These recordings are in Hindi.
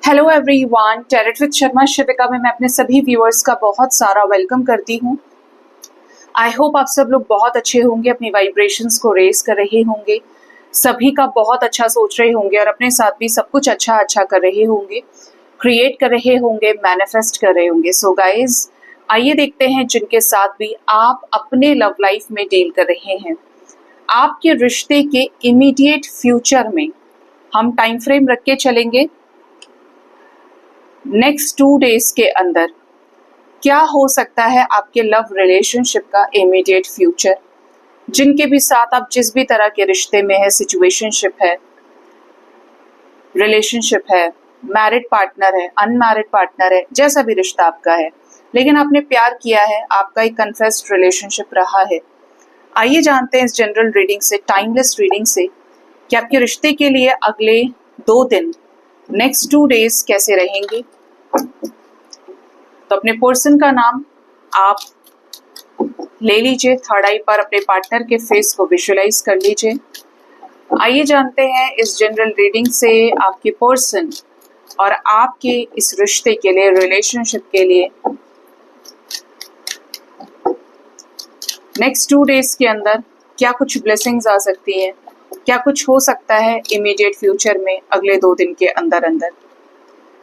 Hello everyone, tarot with Sharma Shivika में मैं अपने सभी व्यूअर्स का बहुत सारा वेलकम करती हूँ। आई होप आप सब लोग बहुत अच्छे होंगे, अपनी वाइब्रेशंस को रेज कर रहे होंगे, सभी का बहुत अच्छा सोच रहे होंगे और अपने साथ भी सब कुछ अच्छा कर रहे होंगे, क्रिएट कर रहे होंगे, मैनिफेस्ट कर रहे होंगे। सो गाइज, आइए देखते हैं जिनके साथ भी आप अपने लव लाइफ में डील कर रहे हैं, आपके रिश्ते के इमीडिएट फ्यूचर में हम टाइम फ्रेम रख के चलेंगे। नेक्स्ट 2 डेज के अंदर क्या हो सकता है आपके लव रिलेशनशिप का इमीडिएट फ्यूचर, जिनके भी साथ आप जिस भी तरह के रिश्ते में है, सिचुएशनशिप है, रिलेशनशिप है, मैरिड पार्टनर है, अनमैरिड पार्टनर है, जैसा भी रिश्ता आपका है, लेकिन आपने प्यार किया है, आपका एक कन्फेस्ड रिलेशनशिप रहा है। आइए जानते हैं इस जनरल रीडिंग से, टाइमलेस रीडिंग से, कि आपके रिश्ते के लिए अगले 2 दिन, नेक्स्ट 2 डेज कैसे रहेंगे। तो अपने पर्सन का नाम आप ले लीजिए, थर्ड आई पर अपने पार्टनर के फेस को विजुअलाइज कर लीजिए। आइए जानते हैं इस जनरल रीडिंग से आपके पर्सन और आपके इस रिश्ते के लिए, रिलेशनशिप के लिए नेक्स्ट 2 डेज के अंदर क्या कुछ ब्लेसिंग्स आ सकती है, क्या कुछ हो सकता है इमीडिएट फ्यूचर में अगले 2 दिन के अंदर।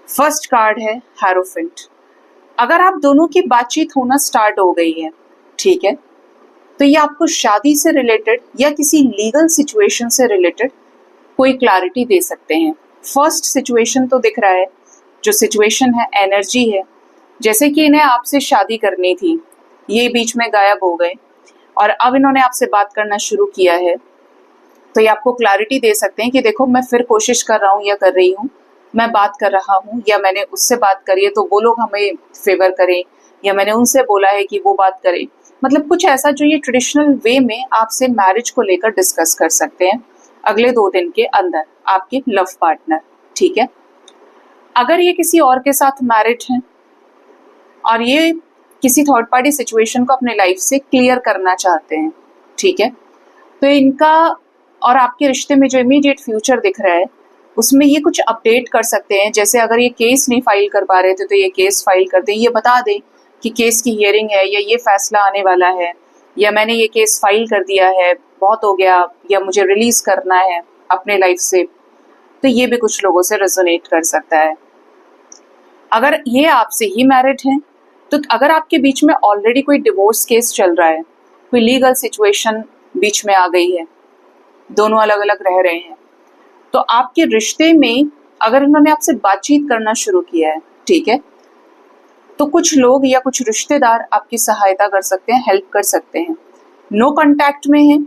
फर्स्ट कार्ड है हेरोफेंट। अगर आप दोनों की बातचीत होना स्टार्ट हो गई है, ठीक है, तो ये आपको शादी से रिलेटेड या किसी लीगल सिचुएशन से रिलेटेड कोई क्लैरिटी दे सकते हैं। फर्स्ट सिचुएशन तो दिख रहा है, जो सिचुएशन है, एनर्जी है, जैसे कि इन्हें आपसे शादी करनी थी, ये बीच में गायब हो गए और अब इन्होंने आपसे बात करना शुरू किया है। तो ये आपको क्लैरिटी दे सकते हैं कि देखो, मैं फिर कोशिश कर रहा हूँ या कर रही हूँ, मैं बात कर रहा हूँ या मैंने उससे बात करी है तो वो लोग हमें फेवर करें, या मैंने उनसे बोला है कि वो बात करें। मतलब कुछ ऐसा जो ये ट्रेडिशनल वे में आपसे मैरिज को लेकर डिस्कस कर सकते हैं अगले 2 दिन के अंदर आपके लव पार्टनर, ठीक है। अगर ये किसी और के साथ मैरिड हैं और ये किसी थर्ड पार्टी सिचुएशन को अपने लाइफ से क्लियर करना चाहते हैं, ठीक है, तो इनका और आपके रिश्ते में जो इमीडिएट फ्यूचर दिख रहा है उसमें ये कुछ अपडेट कर सकते हैं। जैसे अगर ये केस नहीं फाइल कर पा रहे थे तो ये केस फाइल कर दें, ये बता दें कि केस की हियरिंग है या ये फैसला आने वाला है, या मैंने ये केस फाइल कर दिया है, बहुत हो गया, या मुझे रिलीज करना है अपने लाइफ से। तो ये भी कुछ लोगों से रेजोनेट कर सकता है। अगर ये आपसे ही मैरिड हैं, तो अगर आपके बीच में ऑलरेडी कोई डिवोर्स केस चल रहा है, कोई लीगल सिचुएशन बीच में आ गई है, दोनों अलग अलग रह रहे हैं, तो आपके रिश्ते में अगर इन्होंने आपसे बातचीत करना शुरू किया है, ठीक है, तो कुछ लोग या कुछ रिश्तेदार आपकी सहायता कर सकते हैं, हेल्प कर सकते हैं। नो कांटेक्ट में है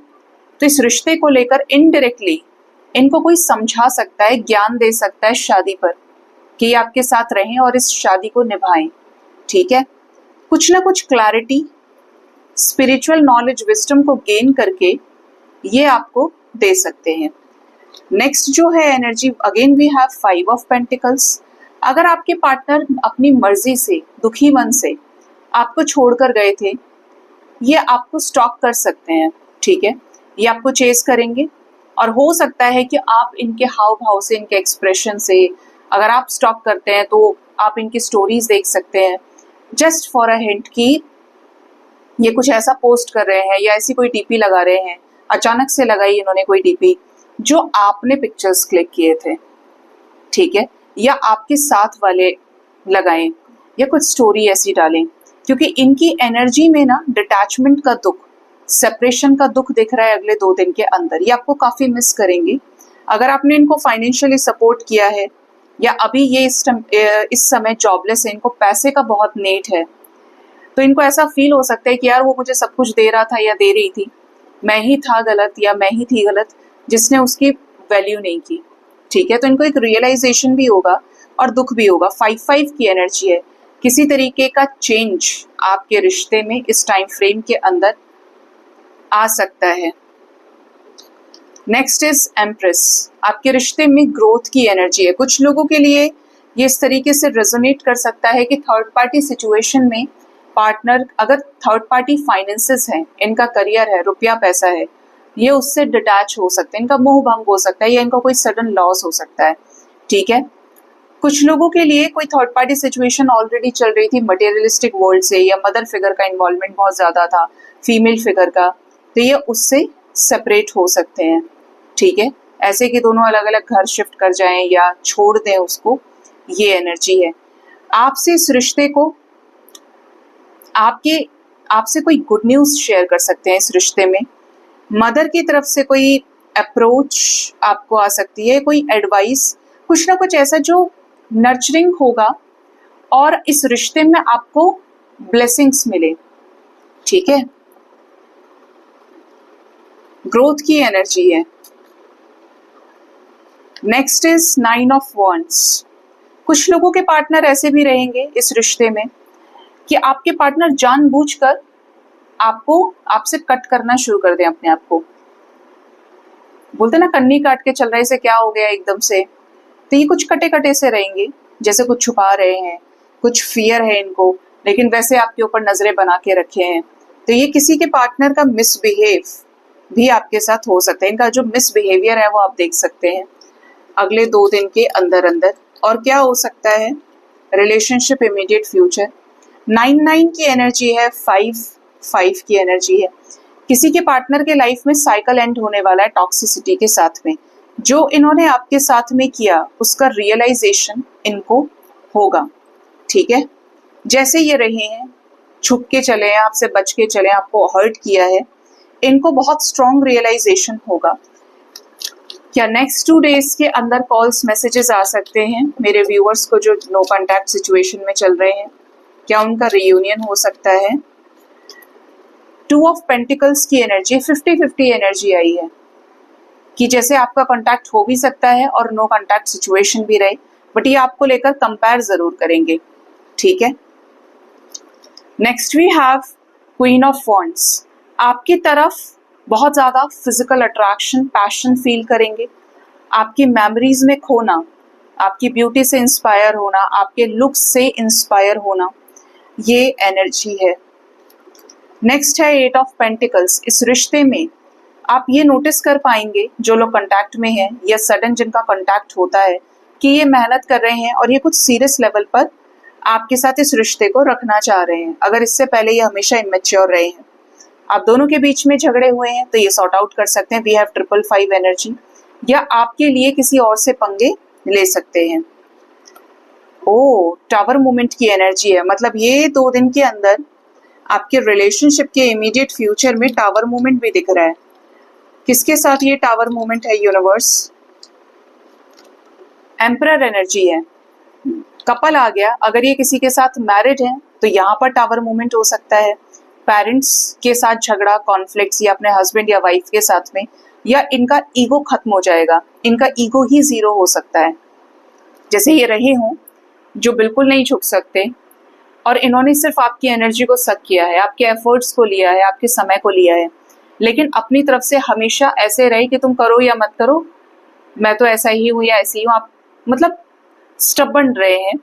तो इस रिश्ते को लेकर इनडायरेक्टली इनको कोई समझा सकता है, ज्ञान दे सकता है शादी पर, कि आपके साथ रहें और इस शादी को निभाएं, ठीक है। कुछ ना कुछ क्लैरिटी, स्पिरिचुअल नॉलेज, विजडम को गेन करके ये आपको दे सकते हैं। नेक्स्ट जो है energy, again we have 5 of pentacles. अगर आपके पार्टनर अपनी मर्जी से, दुखी मन से आपको छोड़कर गए थे, ये आपको स्टॉक कर सकते हैं, ठीक है, ये आपको चेस करेंगे और हो सकता है कि आप इनके हाव भाव से, इनके एक्सप्रेशन से, अगर आप स्टॉक करते हैं तो आप इनकी स्टोरीज देख सकते हैं, जस्ट फॉर अ हिंट कि ये कुछ ऐसा पोस्ट कर रहे हैं या ऐसी कोई डीपी लगा रहे हैं, अचानक से लगाई इन्होंने कोई डीपी जो आपने पिक्चर्स क्लिक किए थे, ठीक है, या आपके साथ वाले लगाएं या कुछ स्टोरी ऐसी डालें, क्योंकि इनकी एनर्जी में ना डिटैचमेंट का दुख, सेपरेशन का दुख दिख रहा है अगले 2 दिन के अंदर। ये आपको काफी मिस करेंगी। अगर आपने इनको फाइनेंशियली सपोर्ट किया है या अभी ये इस समय जॉबलेस है, इनको पैसे का बहुत नीड है, तो इनको ऐसा फील हो सकता है कि यार वो मुझे सब कुछ दे रहा था या दे रही थी, मैं ही था गलत या मैं ही थी गलत जिसने उसकी वैल्यू नहीं की, ठीक है। तो इनको एक रियलाइजेशन भी होगा और दुख भी होगा। 5-5 की एनर्जी है, किसी तरीके का चेंज आपके रिश्ते में इस टाइम फ्रेम के अंदर आ सकता है। Next is empress. आपके रिश्ते में ग्रोथ की एनर्जी है। कुछ लोगों के लिए ये इस तरीके से रेजोनेट कर सकता है कि थर्ड पार्टी सिचुएशन में पार्टनर, अगर थर्ड पार्टी फाइनेंसेस हैं, इनका करियर है, रुपया पैसा है, ये उससे डिटैच हो सकते हैं, इनका मोह भंग हो सकता है या इनका कोई सडन लॉस हो सकता है, ठीक है। कुछ लोगों के लिए कोई थर्ड पार्टी सिचुएशन ऑलरेडी चल रही थी मटेरियलिस्टिक वर्ल्ड से, या मदर फिगर का इन्वॉल्वमेंट बहुत ज्यादा था, फीमेल फिगर का, तो ये उससे सेपरेट हो सकते हैं। ठीक है, ऐसे कि दोनों अलग अलग घर शिफ्ट कर जाएं या छोड़ दें उसको, ये एनर्जी है। आपसे इस रिश्ते को आपसे कोई गुड न्यूज शेयर कर सकते हैं इस रिश्ते में। मदर की तरफ से कोई अप्रोच आपको आ सकती है, कोई एडवाइस, कुछ ना कुछ ऐसा जो नर्चरिंग होगा और इस रिश्ते में आपको ब्लेसिंग्स मिले। ठीक है, ग्रोथ की एनर्जी है। Next is 9 of wands. कुछ लोगों के पार्टनर ऐसे भी रहेंगे इस रिश्ते में कि आपके पार्टनर जानबूझकर आपसे कट करना शुरू कर दें अपने आप को। बोलते ना कन्नी काट के चल रहे से क्या हो गया एकदम से, तो ये कुछ कटे कटे से रहेंगे, जैसे कुछ छुपा रहे हैं, कुछ फियर है इनको, लेकिन वैसे आपके ऊपर नजरें बना के रखे हैं। तो ये किसी के पार्टनर का मिसबिहेव भी आपके साथ हो सकता है। इनका जो मिसबिहेवियर है वो आप देख सकते हैं अगले 2 दिन के अंदर अंदर। और क्या हो सकता है, रिलेशनशिप इमीडिएट फ्यूचर। 9 की एनर्जी है, 5 की एनर्जी है। किसी के पार्टनर के लाइफ में साइकिल एंड होने वाला है टॉक्सिसिटी के साथ में। जो इन्होंने आपके साथ में किया उसका रियलाइजेशन इनको होगा। ठीक है, जैसे ये रहे हैं, छुप के चले हैं, आपसे बच के चले, आपको हर्ट किया है, इनको बहुत स्ट्रॉन्ग रियलाइजेशन होगा। क्या नेक्स्ट 2 डेज के अंदर कॉल्स मैसेजेस आ सकते हैं मेरे व्यूअर्स को जो नो कॉन्टैक्ट सिचुएशन में चल रहे हैं? क्या उनका रियूनियन हो सकता है? 2 ऑफ पेंटिकल्स की एनर्जी 50-50 एनर्जी आई है कि जैसे आपका कॉन्टैक्ट हो भी सकता है और नो कॉन्टैक्ट सिचुएशन भी रहे, बट ये आपको लेकर कंपेयर जरूर करेंगे। ठीक है, next we have queen of wands. आपकी तरफ बहुत ज्यादा फिजिकल अट्रैक्शन, पैशन फील करेंगे, आपकी मेमोरीज में खोना, आपकी ब्यूटी से इंस्पायर होना, आपके लुक्स से इंस्पायर होना, ये एनर्जी है। नेक्स्ट है 8 ऑफ पेंटिकल्स। इस रिश्ते में आप ये नोटिस कर पाएंगे जो लोग कांटेक्ट में हैं या सडन जिनका कांटेक्ट होता है कि ये मेहनत कर रहे हैं और ये कुछ सीरियस लेवल पर आपके साथ इस रिश्ते को रखना चाह रहे हैं। अगर इससे पहले ये हमेशा इमेच्योर रहे हैं, आप दोनों के बीच में झगड़े हुए हैं, तो ये सॉर्ट आउट कर सकते हैं। वी हैव 555 एनर्जी, या आपके लिए किसी और से पंगे ले सकते हैं। ओ, टावर मूवमेंट की एनर्जी है, मतलब ये 2 दिन के अंदर आपके रिलेशनशिप के इमीडिएट फ्यूचर में टावर मूवमेंट भी दिख रहा है। किसके साथ ये टावर मूवमेंट है यूनिवर्स? एम्परर एनर्जी है, कपल आ गया। अगर ये किसी के साथ मैरिड है तो यहाँ पर टावर मूवमेंट हो सकता है। पेरेंट्स के साथ झगड़ा, कॉन्फ्लिक्ट्स, या अपने हस्बैंड या वाइफ के साथ में, या इनका ईगो खत्म हो जाएगा, इनका ईगो ही 0 हो सकता है। जैसे ये रहे हों जो बिल्कुल नहीं झुक सकते और इन्होंने सिर्फ आपकी एनर्जी को सक किया है, आपके एफर्ट्स को लिया है, आपके समय को लिया है, लेकिन अपनी तरफ से हमेशा ऐसे रहे कि तुम करो या मत करो, मैं तो ऐसा ही हूँ या ऐसी हूँ, आप मतलब स्टबर्न रहे हैं।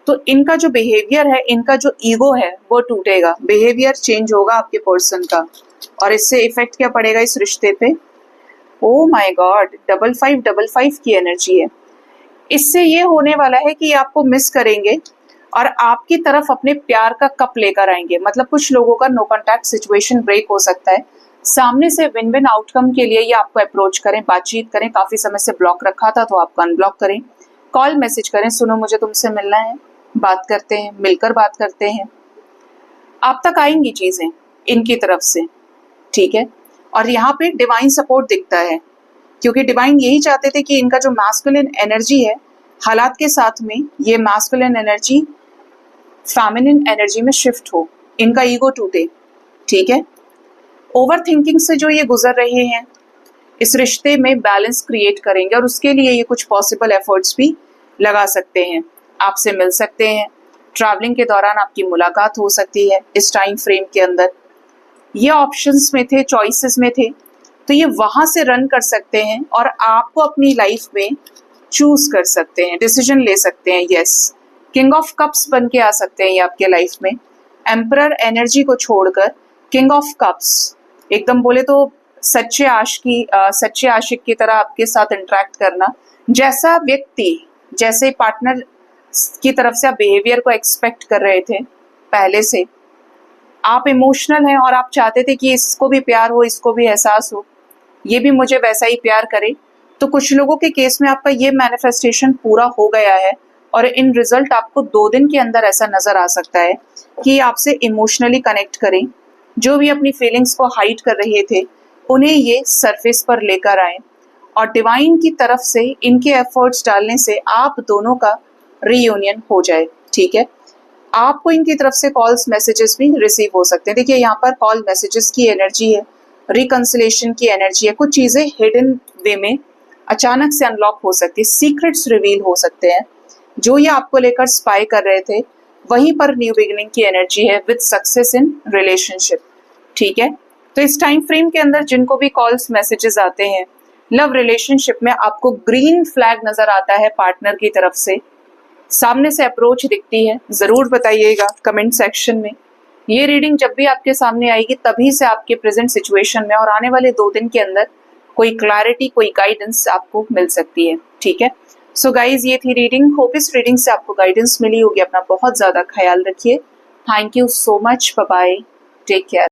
तो इनका जो बिहेवियर है, इनका जो ईगो है वो टूटेगा, बिहेवियर चेंज होगा आपके पर्सन का, और इससे इफेक्ट क्या पड़ेगा इस रिश्ते पे? ओ माय गॉड, 5555 की एनर्जी है। इससे ये होने वाला है कि आपको मिस करेंगे और आपकी तरफ अपने प्यार का कप लेकर आएंगे। मतलब कुछ लोगों का नो कॉन्टैक्ट सिचुएशन ब्रेक हो सकता है, सामने से विन विन आउटकम के लिए ये आपको अप्रोच करें, बातचीत करें, काफी समय से ब्लॉक रखा था तो आपको अनब्लॉक करें, कॉल मैसेज करें, सुनो मुझे तुमसे मिलना है, बात करते हैं, मिलकर बात करते हैं। आप तक आएंगी चीजें इनकी तरफ से। ठीक है, और यहाँ पे डिवाइन सपोर्ट दिखता है, क्योंकि डिवाइन यही चाहते थे कि इनका जो मैस्कुलिन एनर्जी है, हालात के साथ में ये मैस्कुलिन एनर्जी फेमिनिन एनर्जी में शिफ्ट हो, इनका ईगो टूटे। ठीक है, ओवर थिंकिंग से जो ये गुजर रहे हैं, इस रिश्ते में बैलेंस क्रिएट करेंगे और उसके लिए ये कुछ पॉसिबल एफर्ट्स भी लगा सकते हैं। आपसे मिल सकते हैं, ट्रैवलिंग के दौरान आपकी मुलाकात हो सकती है इस टाइम फ्रेम के अंदर। ये ऑप्शंस में थे, चॉइसेस में थे, तो ये वहां से रन कर सकते हैं और आपको अपनी लाइफ में चूज कर सकते हैं, डिसीजन ले सकते हैं। यस, किंग ऑफ कप्स बन के आ सकते हैं ये आपके लाइफ में। एम्परर एनर्जी को छोड़कर किंग ऑफ कप्स, एकदम बोले तो सच्चे आशिक की तरह आपके साथ इंटरेक्ट करना। जैसा व्यक्ति, जैसे पार्टनर की तरफ से आप बिहेवियर को एक्सपेक्ट कर रहे थे पहले से, आप इमोशनल हैं और आप चाहते थे कि इसको भी प्यार हो, इसको भी एहसास हो, ये भी मुझे वैसा ही प्यार करे। तो कुछ लोगों के केस में आपका ये मैनिफेस्टेशन पूरा हो गया है और इन रिजल्ट आपको 2 दिन के अंदर ऐसा नजर आ सकता है कि आपसे इमोशनली कनेक्ट करें, जो भी अपनी फीलिंग्स को हाइड कर रहे थे उन्हें ये सरफेस पर लेकर आए और डिवाइन की तरफ से इनके एफर्ट्स डालने से आप दोनों का रीयूनियन हो जाए। ठीक है, आपको इनकी तरफ से कॉल्स मैसेजेस भी रिसीव हो सकते हैं। देखिए यहाँ पर कॉल मैसेजेस की एनर्जी है, रिकंसिलेशन की एनर्जी है, कुछ चीजें हिडन वे में अचानक से अनलॉक हो सकती है, सीक्रेट्स रिवील हो सकते हैं। जो ये आपको लेकर स्पाई कर रहे थे वहीं पर न्यू बिगिनिंग की एनर्जी है विद सक्सेस इन रिलेशनशिप। ठीक है, तो इस टाइम फ्रेम के अंदर जिनको भी कॉल्स मैसेजेस आते हैं लव रिलेशनशिप में, आपको ग्रीन फ्लैग नजर आता है पार्टनर की तरफ से, सामने से अप्रोच दिखती है, जरूर बताइएगा कमेंट सेक्शन में। ये रीडिंग जब भी आपके सामने आएगी तभी से आपके प्रेजेंट सिचुएशन में और आने वाले 2 दिन के अंदर कोई क्लैरिटी, कोई गाइडेंस आपको मिल सकती है। ठीक है, सो गाइज ये थी रीडिंग। होप इस रीडिंग से आपको गाइडेंस मिली होगी। अपना बहुत ज्यादा ख्याल रखिए। Thank you so much, bye bye, take care.